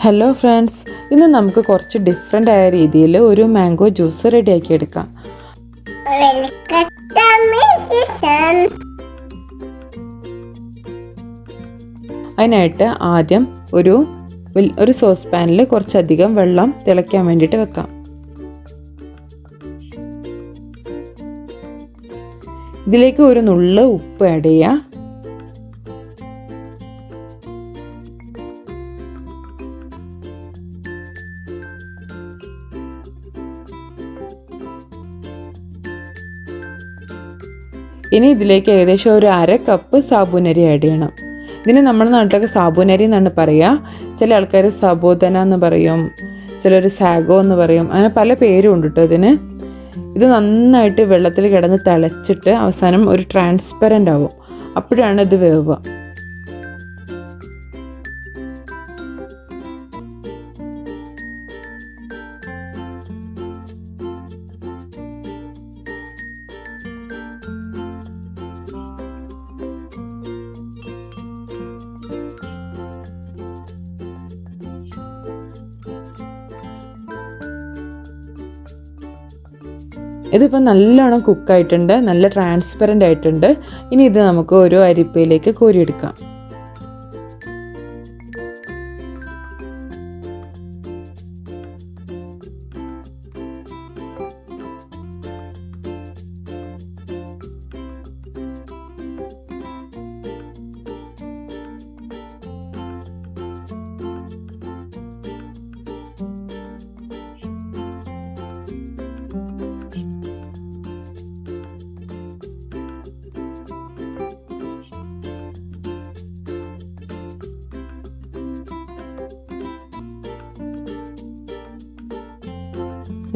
Hello friends, ഇന്ന് നമുക്ക് കുറച്ച് ഡിഫറെൻ്റ് ആയ രീതിയിൽ ഒരു മാംഗോ ജ്യൂസ് റെഡിയാക്കി എടുക്കാം. അതിനായിട്ട് ആദ്യം ഒരു സോസ് പാനിൽ കുറച്ചധികം വെള്ളം തിളയ്ക്കാൻ വേണ്ടിയിട്ട് വെക്കാം. ഇതിലേക്ക് ഒരു നുള്ള് ഉപ്പ് ആഡ് ചെയ്യാം. ഇനി ഇതിലേക്ക് ഏകദേശം ഒരു അര കപ്പ് സാബുനരി ആഡ് ചെയ്യണം. ഇതിന് നമ്മുടെ നാട്ടിലൊക്കെ സാബുനരി എന്നാണ് പറയുക. ചില ആൾക്കാർ സബോദന എന്ന് പറയും, ചിലർ സാഗോ എന്ന് പറയും, അങ്ങനെ പല പേരും ഉണ്ട് കേട്ടോ ഇതിന്. ഇത് നന്നായിട്ട് വെള്ളത്തിൽ കിടന്ന് തിളച്ചിട്ട് അവസാനം ഒരു ട്രാൻസ്പെറൻ്റ് ആവും. അപ്പോഴാണ് ഇത് വേവുക. ഇതിപ്പോൾ നല്ലോണം കുക്കായിട്ടുണ്ട്, നല്ല ട്രാൻസ്പെറൻ്റ് ആയിട്ടുണ്ട്. ഇനി ഇത് നമുക്ക് ഒരു അരിപ്പയിലേക്ക് കോരിയെടുക്കാം.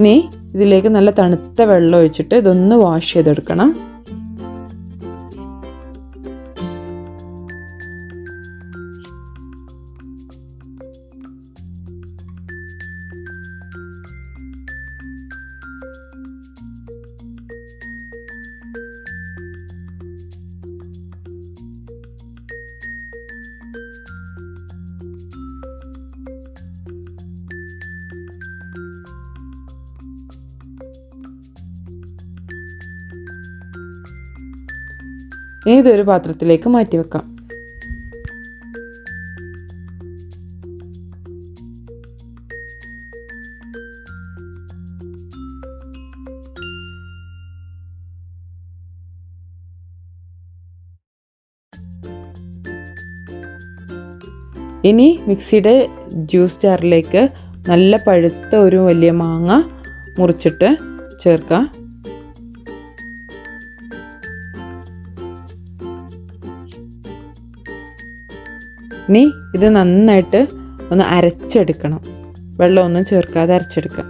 ഇനി ഇതിലേക്ക് നല്ല തണുത്ത വെള്ളം ഒഴിച്ചിട്ട് ഇതൊന്ന് വാഷ് ചെയ്തെടുക്കണം. ഇതൊരു പാത്രത്തിലേക്ക് മാറ്റി വെക്കാം. ഇനി മിക്സിയുടെ ജ്യൂസ് ജാറിലേക്ക് നല്ല പഴുത്ത ഒരു വലിയ മാങ്ങ മുറിച്ചിട്ട് ചേർക്കാം. ഇനി ഇത് നന്നായിട്ട് ഒന്ന് അരച്ചെടുക്കണം. വെള്ളമൊന്നും ചേർക്കാതെ അരച്ചെടുക്കാം.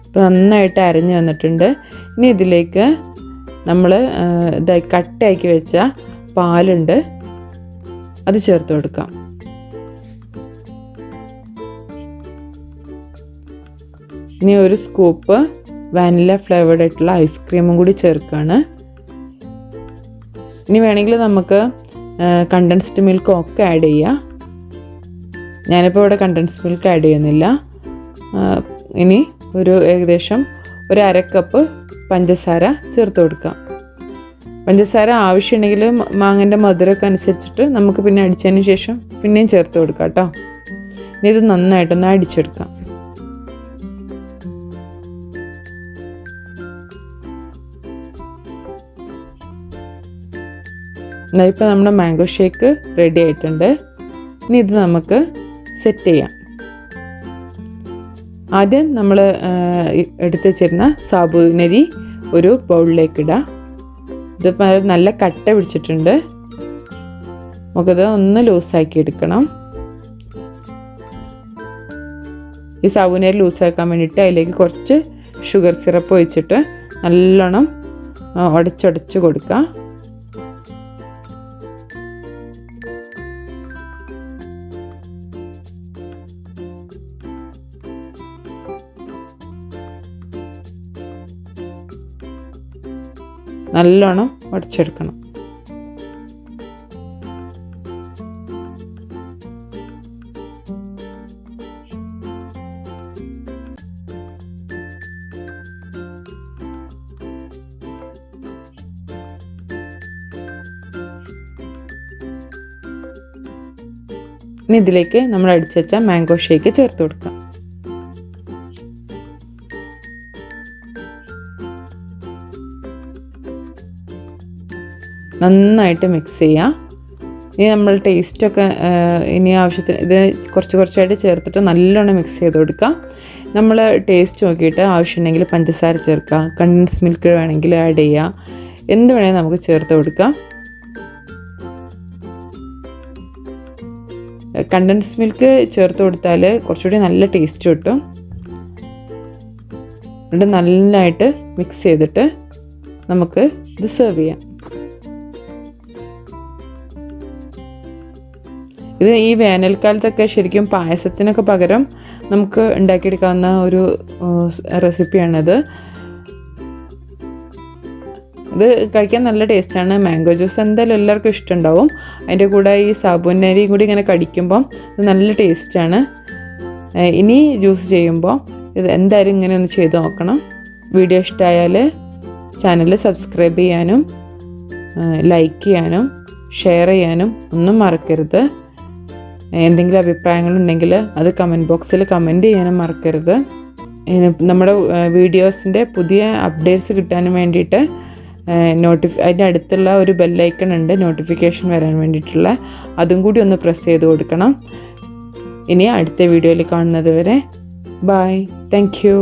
ഇപ്പം നന്നായിട്ട് അരഞ്ഞു വന്നിട്ടുണ്ട്. ഇനി ഇതിലേക്ക് നമ്മൾ കട്ടാക്കി വെച്ച പാലുണ്ട്, അത് ചേർത്ത് കൊടുക്കാം. ഇനി ഒരു സ്കൂപ്പ് വാനില ഫ്ലേവേർഡ് ആയിട്ടുള്ള ഐസ്ക്രീമും കൂടി ചേർക്കുകയാണ്. ഇനി വേണമെങ്കിൽ നമുക്ക് കണ്ടൻസ്ഡ് മിൽക്ക് ഒക്കെ ആഡ് ചെയ്യാം. ഞാനിപ്പോൾ ഇവിടെ കണ്ടൻസ്ഡ് മിൽക്ക് ആഡ് ചെയ്യുന്നില്ല. ഇനി ഏകദേശം ഒരു അര കപ്പ് പഞ്ചസാര ചേർത്ത് കൊടുക്കാം. പഞ്ചസാര ആവശ്യമുണ്ടെങ്കിൽ മാങ്ങൻ്റെ മധുരമൊക്കെ അനുസരിച്ചിട്ട് നമുക്ക് പിന്നെ അടിച്ചതിന് ശേഷം പിന്നെയും ചേർത്ത് കൊടുക്കാം കേട്ടോ. ഇനി ഇത് നന്നായിട്ടൊന്ന് അടിച്ചെടുക്കാം. ഇപ്പോൾ നമ്മുടെ മാംഗോ ഷേക്ക് റെഡി ആയിട്ടുണ്ട്. ഇനി ഇത് നമുക്ക് സെറ്റ് ചെയ്യാം. ആദ്യം നമ്മൾ എടുത്ത് വെച്ചിരുന്ന സാബുനരി ഒരു ബൗളിലേക്ക് ഇടാം. ഇതിപ്പോൾ നല്ല കട്ട പിടിച്ചിട്ടുണ്ട്. നമുക്കത് ഒന്ന് ലൂസാക്കി എടുക്കണം. ഈ സാബുനരി ലൂസാക്കാൻ വേണ്ടിയിട്ട് അതിലേക്ക് കുറച്ച് ഷുഗർ സിറപ്പ് ഒഴിച്ചിട്ട് നല്ലോണം ഉടച്ചുടച്ച് കൊടുക്കുക. നല്ലോണം ഉടച്ചെടുക്കണം. ഇനി ഇതിലേക്ക് നമ്മൾ അടിച്ചു വെച്ച മാംഗോ ഷേക്ക് ചേർത്ത് കൊടുക്കാം. നന്നായിട്ട് മിക്സ് ചെയ്യാം. ഇനി നമ്മൾ ടേസ്റ്റൊക്കെ ഇനി ആവശ്യത്തിന് ഇത് കുറച്ചായിട്ട് ചേർത്തിട്ട് നല്ലോണം മിക്സ് ചെയ്ത് കൊടുക്കാം. നമ്മൾ ടേസ്റ്റ് നോക്കിയിട്ട് ആവശ്യമുണ്ടെങ്കിൽ പഞ്ചസാര ചേർക്കാം, കണ്ടൻസ് മിൽക്ക് വേണമെങ്കിൽ ആഡ് ചെയ്യാം, എന്ത് വേണമെങ്കിൽ നമുക്ക് ചേർത്ത് കൊടുക്കാം. കണ്ടൻസ് മിൽക്ക് ചേർത്ത് കൊടുത്താൽ കുറച്ചുകൂടി നല്ല ടേസ്റ്റ് കിട്ടും. എന്നിട്ട് നന്നായിട്ട് മിക്സ് ചെയ്തിട്ട് നമുക്ക് ഇത് സെർവ് ചെയ്യാം. ഇത് ഈ വേനൽക്കാലത്തൊക്കെ ശരിക്കും പായസത്തിനൊക്കെ പകരം നമുക്ക് ഉണ്ടാക്കിയെടുക്കാവുന്ന ഒരു റെസിപ്പിയാണിത്. ഇത് കഴിക്കാൻ നല്ല ടേസ്റ്റാണ്. മാംഗോ ജ്യൂസ് എന്തായാലും എല്ലാവർക്കും ഇഷ്ടമുണ്ടാവും. അതിൻ്റെ കൂടെ ഈ സാബുനരിയും കൂടി ഇങ്ങനെ കടിക്കുമ്പം ഇത് നല്ല ടേസ്റ്റാണ്. ഇനി ജ്യൂസ് ചെയ്യുമ്പോൾ ഇത് എന്തായാലും ഇങ്ങനെ ഒന്ന് ചെയ്ത് നോക്കണം. വീഡിയോ ഇഷ്ടമായാൽ ചാനൽ സബ്സ്ക്രൈബ് ചെയ്യാനും ലൈക്ക് ചെയ്യാനും ഷെയർ ചെയ്യാനും ഒന്നും മറക്കരുത്. എന്തെങ്കിലും അഭിപ്രായങ്ങളുണ്ടെങ്കിൽ അത് കമൻറ്റ് ബോക്സിൽ കമൻറ്റ് ചെയ്യാനും മറക്കരുത്. നമ്മുടെ വീഡിയോസിൻ്റെ പുതിയ അപ്ഡേറ്റ്സ് കിട്ടാനും വേണ്ടിയിട്ട് അതിൻ്റെ അടുത്തുള്ള ഒരു ബെല്ലൈക്കൺ ഉണ്ട്, നോട്ടിഫിക്കേഷൻ വരാൻ വേണ്ടിയിട്ടുള്ള, അതും കൂടി ഒന്ന് പ്രസ് ചെയ്ത് കൊടുക്കണം. ഇനി അടുത്ത വീഡിയോയിൽ കാണുന്നത് വരെ ബൈ. Thank you.